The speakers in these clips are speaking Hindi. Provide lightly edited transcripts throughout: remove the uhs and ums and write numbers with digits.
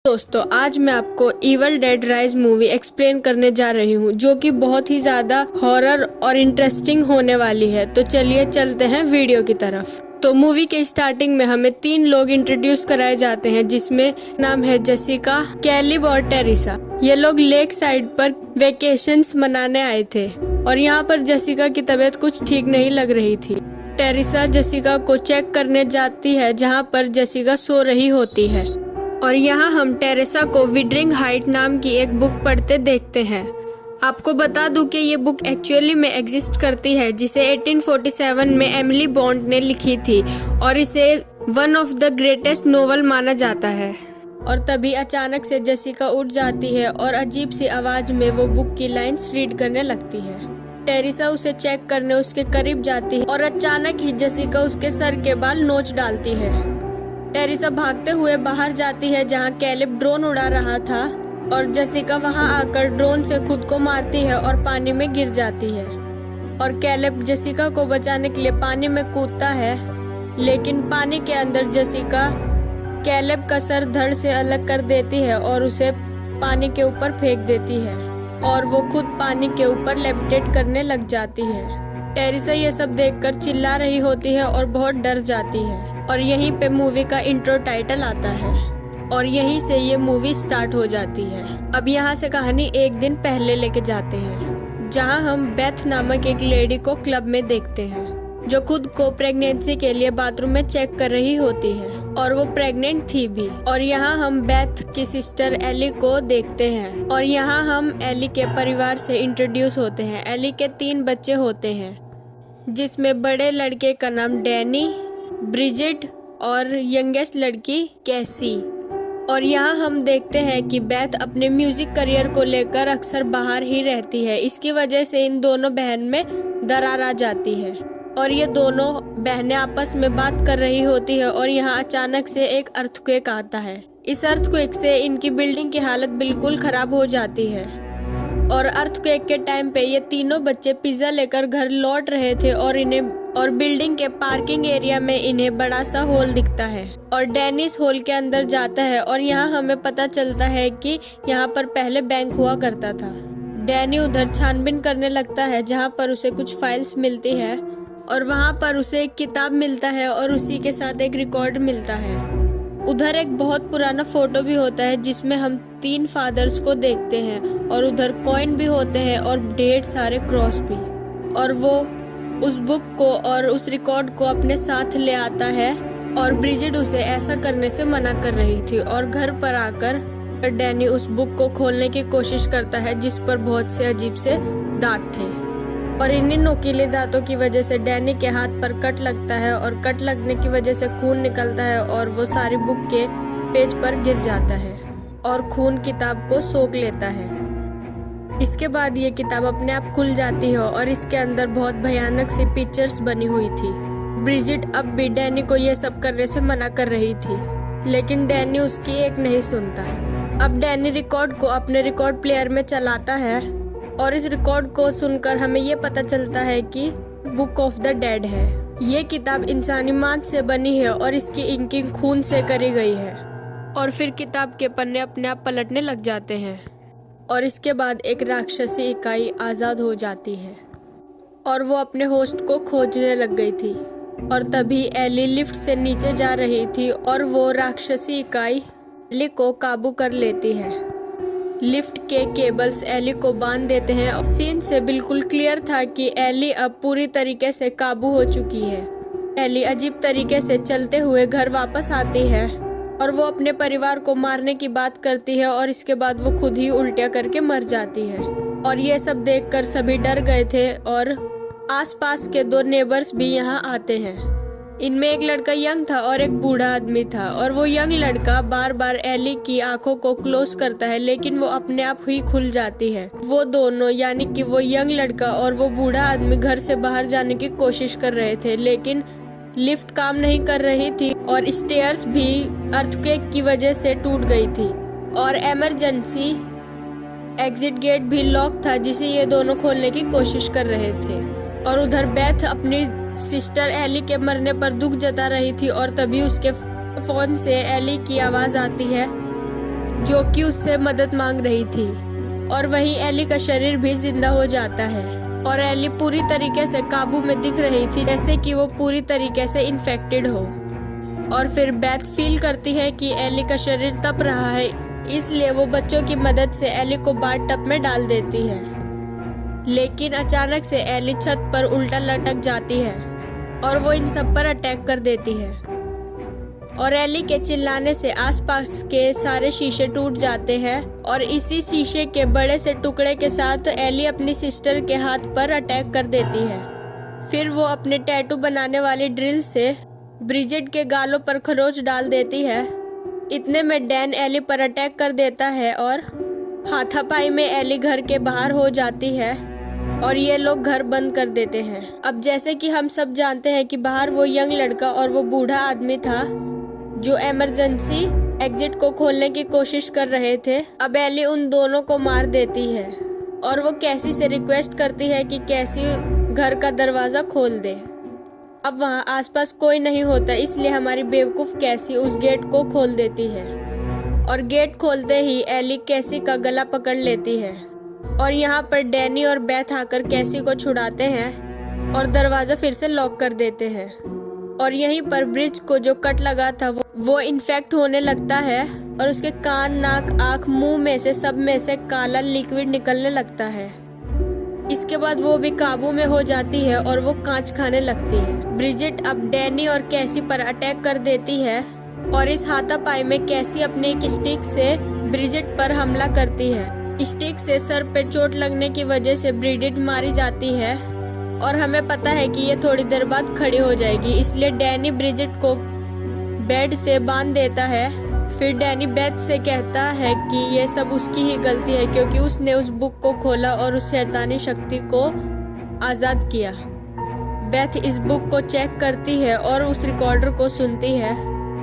दोस्तों आज मैं आपको evil dead rise movie explain करने जा रही हूँ जो कि बहुत ही ज़्यादा हॉरर और इंटरेस्टिंग होने वाली है। तो चलिए चलते हैं वीडियो की तरफ। तो मूवी के स्टार्टिंग में हमें 3 लोग इंट्रोड्यूस कराए जाते हैं जिसमें नाम है जेसिका, कैलिब और टेरिसा। ये लोग लेक साइड पर वेकेशंस मनाने आए थे और यहाँ पर जेसिका की तबीयत कुछ ठीक नहीं लग रही थी। टेरिसा जेसिका को चेक करने जाती है जहाँ पर जेसिका सो रही होती है और यहाँ हम टेरेसा को विदरिंग हाइट नाम की एक बुक पढ़ते देखते हैं। आपको बता दूं कि ये बुक एक्चुअली में एग्जिस्ट करती है जिसे 1847 में एमिली बॉन्ड ने लिखी थी और इसे one of the greatest novel माना जाता है। और तभी अचानक से जेसिका उठ जाती है और अजीब सी आवाज में वो बुक की लाइंस रीड करने लगती है। टेरिसा उसे चेक करने उसके करीब जाती है और अचानक ही जेसिका उसके सर के बाल नोच डालती है। टेरिसा भागते हुए बाहर जाती है जहां कैलिब ड्रोन उड़ा रहा था और जेसिका वहां आकर ड्रोन से खुद को मारती है और पानी में गिर जाती है। और कैलिब जेसिका को बचाने के लिए पानी में कूदता है, लेकिन पानी के अंदर जेसिका कैलिब का सर धड़ से अलग कर देती है और उसे पानी के ऊपर फेंक देती है और वो खुद पानी के ऊपर लेविटेट करने लग जाती है। टेरिसा ये सब देखकर चिल्ला रही होती है और बहुत डर जाती है और यहीं पे मूवी का इंट्रो टाइटल आता है और यहीं से ये मूवी स्टार्ट हो जाती है। अब यहाँ से कहानी एक दिन पहले लेके जाते हैं जहाँ हम बेथ नामक एक लेडी को क्लब में देखते हैं जो खुद को प्रेगनेंसी के लिए बाथरूम में चेक कर रही होती है और वो प्रेग्नेंट थी भी। और यहाँ हम बेथ की सिस्टर एली को देखते हैं और यहाँ हम एली के परिवार से इंट्रोड्यूस होते हैं। एली के 3 बच्चे होते हैं जिसमें बड़े लड़के का नाम डैनी, ब्रिजिट और यंगेस्ट लड़की कैसी। और यहाँ हम देखते हैं कि बेथ अपने म्यूजिक करियर को लेकर अक्सर बाहर ही रहती है। इसकी वजह से इन दोनों बहन में दरार आ जाती है और ये दोनों बहनें आपस में बात कर रही होती है और यहाँ अचानक से एक अर्थक्वेक आता है। इस अर्थक्वेक से इनकी बिल्डिंग की हालत बिल्कुल खराब हो जाती है और अर्थक्वेक के टाइम पे ये तीनों बच्चे पिज्जा लेकर घर लौट रहे थे और बिल्डिंग के पार्किंग एरिया में इन्हें बड़ा सा होल दिखता है और डेनिस होल के अंदर जाता है और यहाँ हमें पता चलता है कि यहाँ पर पहले बैंक हुआ करता था। डैनी उधर छानबीन करने लगता है जहाँ पर उसे कुछ फाइल्स मिलती है और वहाँ पर उसे एक किताब मिलता है और उसी के साथ एक रिकॉर्ड मिलता है। उधर एक बहुत पुराना फोटो भी होता है जिसमें हम 3 फादर्स को देखते हैं और उधर कॉइन भी होते हैं और ढेर सारे क्रॉस भी। और वो उस बुक को और उस रिकॉर्ड को अपने साथ ले आता है और ब्रिजिट उसे ऐसा करने से मना कर रही थी और घर पर आकर डैनी उस बुक को खोलने की कोशिश करता है जिस पर बहुत से अजीब से दांत थे और इन्हीं नुकीले दांतों की वजह से डैनी के हाथ पर कट लगता है और कट लगने की वजह से खून निकलता है और वो सारी बुक के पेज पर गिर जाता है और खून किताब को सोख लेता है। इसके बाद ये किताब अपने आप खुल जाती है और इसके अंदर बहुत भयानक सी पिक्चर्स बनी हुई थी। ब्रिजिट अब भी डैनी को ये सब करने से मना कर रही थी, लेकिन डैनी उसकी एक नहीं सुनता। अब डैनी रिकॉर्ड को अपने रिकॉर्ड प्लेयर में चलाता है और इस रिकॉर्ड को सुनकर हमें ये पता चलता है कि बुक ऑफ द डेड है। ये किताब इंसानी मांस से बनी है और इसकी इंकिंग खून से करी गई है। और फिर किताब के पन्ने अपने आप पलटने लग जाते हैं और इसके बाद एक राक्षसी इकाई आज़ाद हो जाती है और वो अपने होस्ट को खोजने लग गई थी। और तभी एली लिफ्ट से नीचे जा रही थी और वो राक्षसी इकाई एली को काबू कर लेती है। लिफ्ट के केबल्स एली को बांध देते हैं। सीन से बिल्कुल क्लियर था कि एली अब पूरी तरीके से काबू हो चुकी है। एली अजीब तरीके से चलते हुए घर वापस आती है और वो अपने परिवार को मारने की बात करती है और इसके बाद वो खुद ही उल्टिया करके मर जाती है। और ये सब देखकर सभी डर गए थे और आसपास के 2 नेबर्स भी यहाँ आते हैं। इनमें एक लड़का यंग था और एक बूढ़ा आदमी था और वो यंग लड़का बार बार एली की आंखों को क्लोज करता है लेकिन वो अपने आप ही खुल जाती है। वो दोनों यानी कि वो यंग लड़का और वो बूढ़ा आदमी घर से बाहर जाने की कोशिश कर रहे थे, लेकिन लिफ्ट काम नहीं कर रही थी और स्टेयर्स भी अर्थक्वेक की वजह से टूट गई थी और इमरजेंसी एग्जिट गेट भी लॉक था जिसे ये दोनों खोलने की कोशिश कर रहे थे। और उधर बेथ अपनी सिस्टर एली के मरने पर दुख जता रही थी और तभी उसके फोन से एली की आवाज आती है जो कि उससे मदद मांग रही थी। और वहीं एली का शरीर भी जिंदा हो जाता है और एली पूरी तरीके से काबू में दिख रही थी, जैसे कि वो पूरी तरीके से इन्फेक्टेड हो। और फिर बेथ फील करती है कि एली का शरीर तप रहा है, इसलिए वो बच्चों की मदद से एली को बाथ टब में डाल देती है। लेकिन अचानक से एली छत पर उल्टा लटक जाती है और वो इन सब पर अटैक कर देती है। और एली के चिल्लाने से आसपास के सारे शीशे टूट जाते हैं और इसी शीशे के बड़े से टुकड़े के साथ एली अपनी सिस्टर के हाथ पर अटैक कर देती है। फिर वो अपने टैटू बनाने वाली ड्रिल से ब्रिजिट के गालों पर खरोच डाल देती है। इतने में डैन एली पर अटैक कर देता है और हाथापाई में एली घर के बाहर हो जाती है और ये लोग घर बंद कर देते हैं। अब जैसे कि हम सब जानते हैं कि बाहर वो यंग लड़का और वो बूढ़ा आदमी था जो इमरजेंसी एग्जिट को खोलने की कोशिश कर रहे थे। अब एली उन दोनों को मार देती है और वो कैसी से रिक्वेस्ट करती है कि कैसी घर का दरवाजा खोल दे। अब वहाँ आसपास कोई नहीं होता, इसलिए हमारी बेवकूफ कैसी उस गेट को खोल देती है और गेट खोलते ही एली कैसी का गला पकड़ लेती है। और यहाँ पर डैनी और बेथ आकर कैसी को छुड़ाते हैं और दरवाजा फिर से लॉक कर देते हैं। और यहीं पर ब्रिज को जो कट लगा था वो इन्फेक्ट होने लगता है और उसके कान, नाक, आँख, मुंह में से सब में से काला लिक्विड निकलने लगता है। इसके बाद वो भी काबू में हो जाती है और वो कांच खाने लगती है। ब्रिजिट अब डैनी और कैसी पर अटैक कर देती है और इस हाथापाई में कैसी अपने एक स्टिक से ब्रिजिट पर हमला करती है। स्टिक से सर पे चोट लगने की वजह से ब्रिजिट मारी जाती है और हमें पता है कि ये थोड़ी देर बाद खड़ी हो जाएगी, इसलिए डैनी ब्रिजिट को बेड से बांध देता है। फिर डैनी बेथ से कहता है कि ये सब उसकी ही गलती है क्योंकि उसने उस बुक को खोला और उस शैतानी शक्ति को आज़ाद किया। बेथ इस बुक को चेक करती है और उस रिकॉर्डर को सुनती है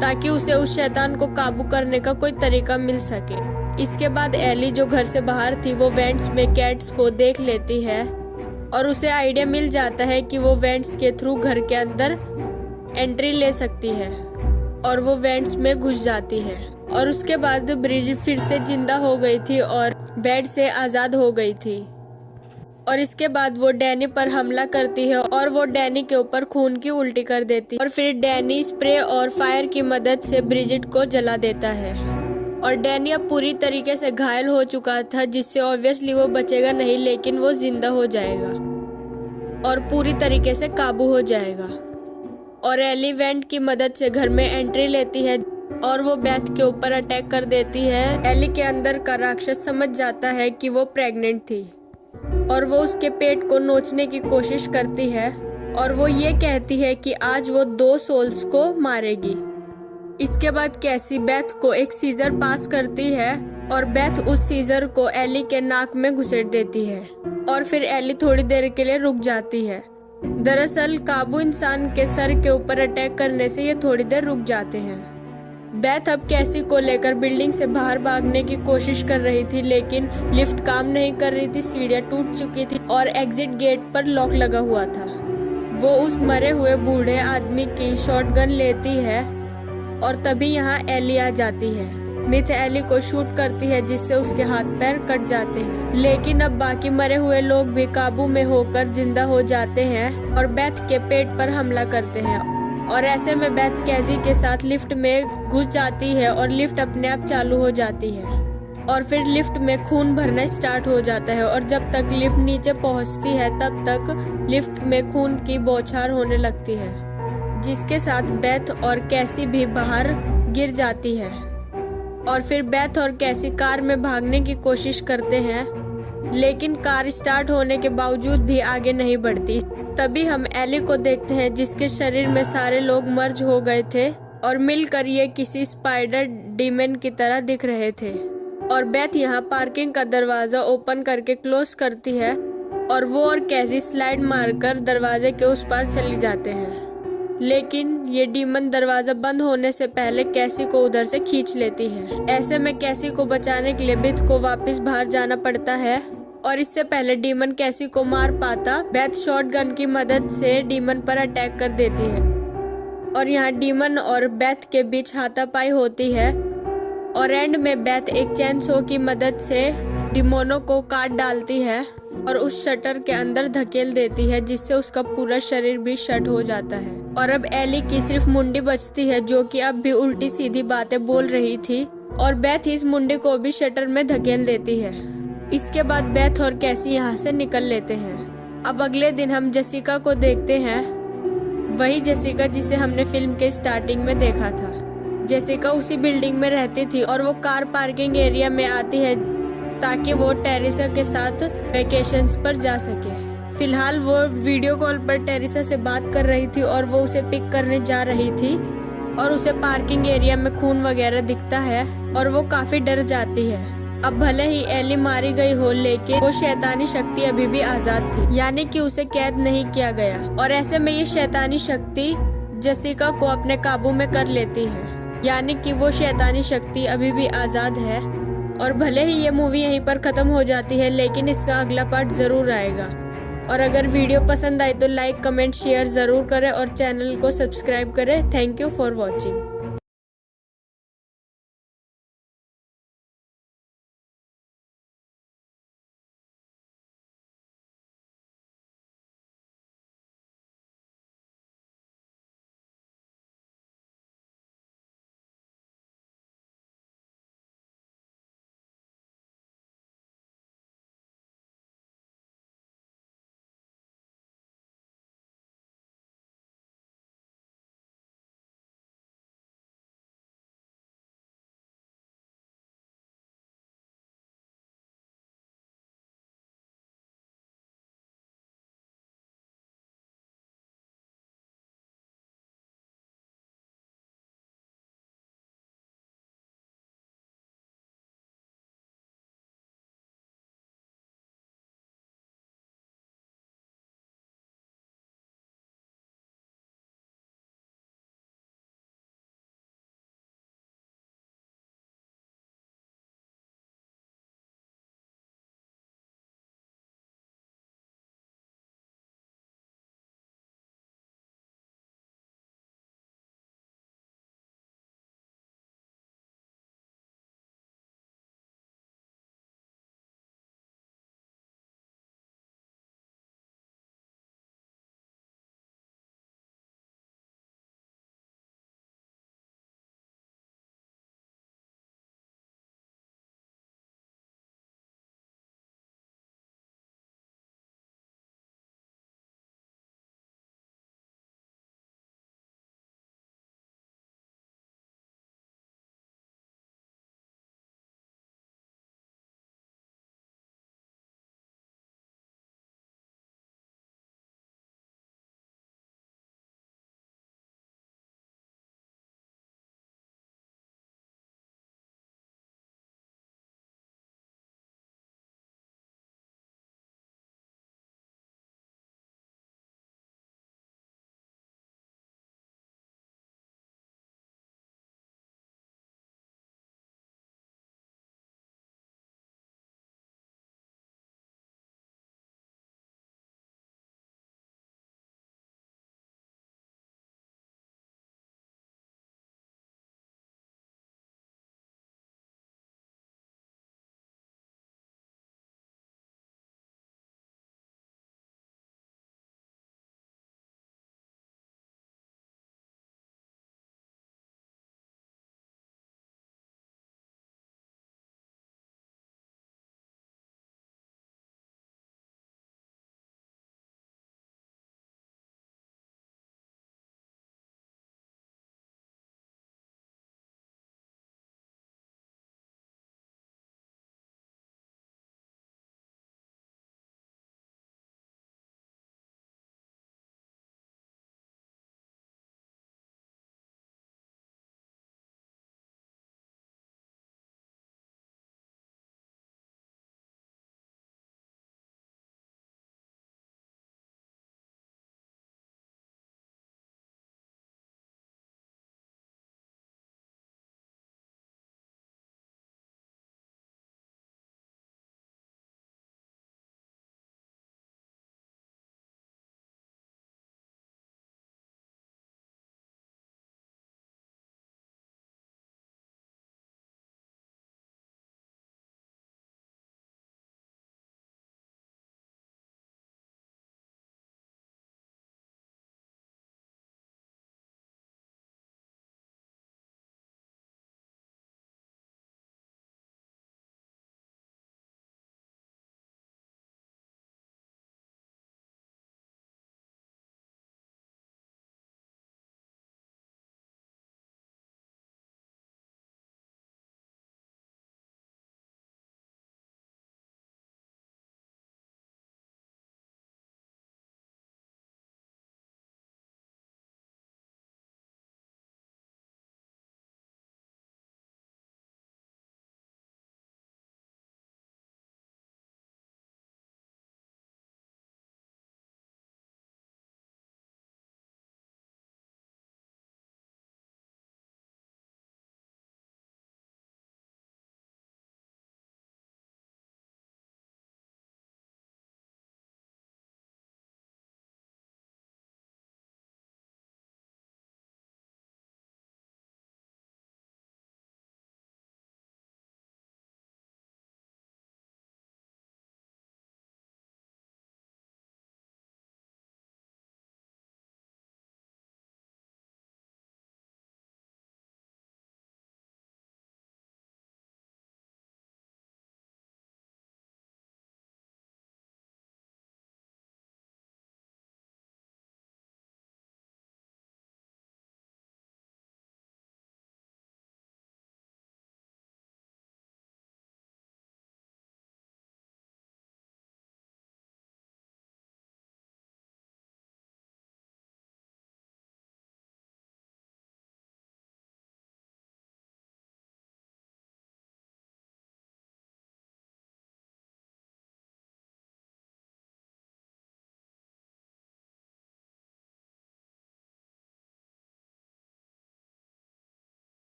ताकि उसे उस शैतान को काबू करने का कोई तरीका मिल सके। इसके बाद एली जो घर से बाहर थी वो वेंट्स में कैट्स को देख लेती है और उसे आइडिया मिल जाता है कि वो वेंट्स के थ्रू घर के अंदर एंट्री ले सकती है और वो वेंट्स में घुस जाती है। और उसके बाद ब्रिजिट फिर से जिंदा हो गई थी और बेड से आज़ाद हो गई थी। और इसके बाद वो डैनी पर हमला करती है और वो डैनी के ऊपर खून की उल्टी कर देती है और फिर डैनी स्प्रे और फायर की मदद से ब्रिजिट को जला देता है। और डैनी अब पूरी तरीके से घायल हो चुका था, जिससे ऑब्वियसली वो बचेगा नहीं, लेकिन वो जिंदा हो जाएगा और पूरी तरीके से काबू हो जाएगा। और एली वेंट की मदद से घर में एंट्री लेती है और वो बेथ के ऊपर अटैक कर देती है। एली के अंदर का राक्षस समझ जाता है कि वो प्रेग्नेंट थी और वो उसके पेट को नोचने की कोशिश करती है और वो ये कहती है कि आज वो 2 सोल्स को मारेगी। इसके बाद कैसी बेथ को एक सीजर पास करती है और बेथ उस सीजर को एली के नाक में घुसेड़ देती है और फिर एली थोड़ी देर के लिए रुक जाती है। दरअसल काबू इंसान के सर के ऊपर अटैक करने से ये थोड़ी देर रुक जाते हैं। बेथ अब कैसी को लेकर बिल्डिंग से बाहर भागने की कोशिश कर रही थी, लेकिन लिफ्ट काम नहीं कर रही थी, सीढ़ियाँ टूट चुकी थी और एग्जिट गेट पर लॉक लगा हुआ था। वो उस मरे हुए बूढ़े आदमी की शॉटगन लेती है और तभी यहाँ एली आ जाती है। मिथ एली को शूट करती है जिससे उसके हाथ पैर कट जाते हैं, लेकिन अब बाकी मरे हुए लोग भी काबू में होकर जिंदा हो जाते हैं और बेथ के पेट पर हमला करते हैं। और ऐसे में बेथ कैजी के साथ लिफ्ट में घुस जाती है और लिफ्ट अपने आप चालू हो जाती है और फिर लिफ्ट में खून भरना स्टार्ट हो जाता है और जब तक लिफ्ट नीचे पहुंचती है तब तक लिफ्ट में खून की बौछार होने लगती है, जिसके साथ बेथ और कैसी भी बाहर गिर जाती है। और फिर बेथ और कैसी कार में भागने की कोशिश करते हैं, लेकिन कार स्टार्ट होने के बावजूद भी आगे नहीं बढ़ती। तभी हम एली को देखते हैं जिसके शरीर में सारे लोग मर्ज हो गए थे और मिलकर ये किसी स्पाइडर डीमन की तरह दिख रहे थे। और बेथ यहाँ पार्किंग का दरवाजा ओपन करके क्लोज करती है और वो और कैसी स्लाइड मारकर दरवाजे के उस पार चली जाते हैं, लेकिन ये डीमन दरवाजा बंद होने से पहले कैसी को उधर से खींच लेती है। ऐसे में कैसी को बचाने के लिए बेथ को वापस बाहर जाना पड़ता है और इससे पहले डीमन कैसी को मार पाता, बेथ शॉटगन की मदद से डीमन पर अटैक कर देती है और यहाँ डीमन और बेथ के बीच हाथापाई होती है और एंड में बेथ एक चैन सो की मदद से डिमोनो को काट डालती है और उस शटर के अंदर धकेल देती है, जिससे उसका पूरा शरीर भी शट हो जाता है। और अब एली की सिर्फ मुंडी बचती है, जो कि अब भी उल्टी सीधी बातें बोल रही थी, और बेथ इस मुंडी को भी शटर में धकेल देती है। इसके बाद बेथ और कैसी यहाँ से निकल लेते हैं। अब अगले दिन हम जेसिका को देखते हैं, वही जेसिका जिसे हमने फिल्म के स्टार्टिंग में देखा था। जेसिका उसी बिल्डिंग में रहती थी और वो कार पार्किंग एरिया में आती है ताकि वो टेरिसा के साथ वेकेशंस पर जा सके। फिलहाल वो वीडियो कॉल पर टेरिसा से बात कर रही थी और वो उसे पिक करने जा रही थी और उसे पार्किंग एरिया में खून वगैरह दिखता है और वो काफी डर जाती है। अब भले ही एली मारी गई हो, लेकिन वो शैतानी शक्ति अभी भी आजाद थी, यानी कि उसे कैद नहीं किया गया। और ऐसे में ये शैतानी शक्ति जेसिका को अपने काबू में कर लेती है, यानी कि वो शैतानी शक्ति अभी भी आजाद है। और भले ही ये मूवी यहीं पर खत्म हो जाती है, लेकिन इसका अगला पार्ट जरूर आएगा। और अगर वीडियो पसंद आई तो लाइक, कमेंट, शेयर जरूर करें और चैनल को सब्सक्राइब करें। Thank you for watching.